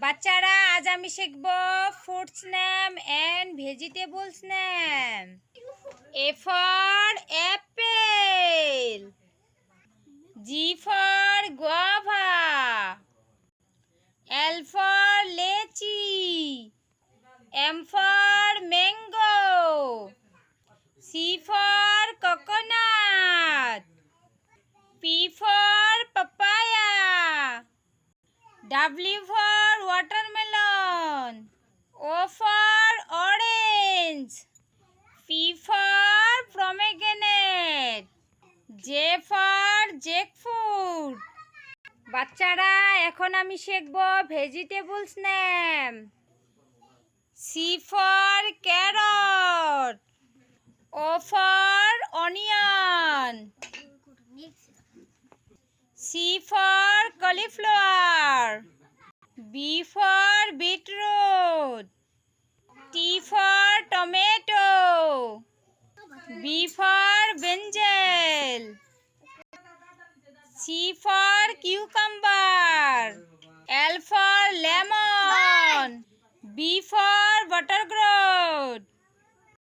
বাচ্চারা আজ আমি শিখব fruits name and vegetables name. A for apple, G for guava, L for lychee, M for mango, C for coconut, P for papaya, W for watermelon, O for orange, P for pomegranate, J for jackfruit. বাচ্চারা এখন আমি শিখব vegetables name. C for carrot, O for onion, C for cauliflower, B for beetroot, T for tomato, B for brinjal, C for cucumber, L for lemon, B for buttergourd.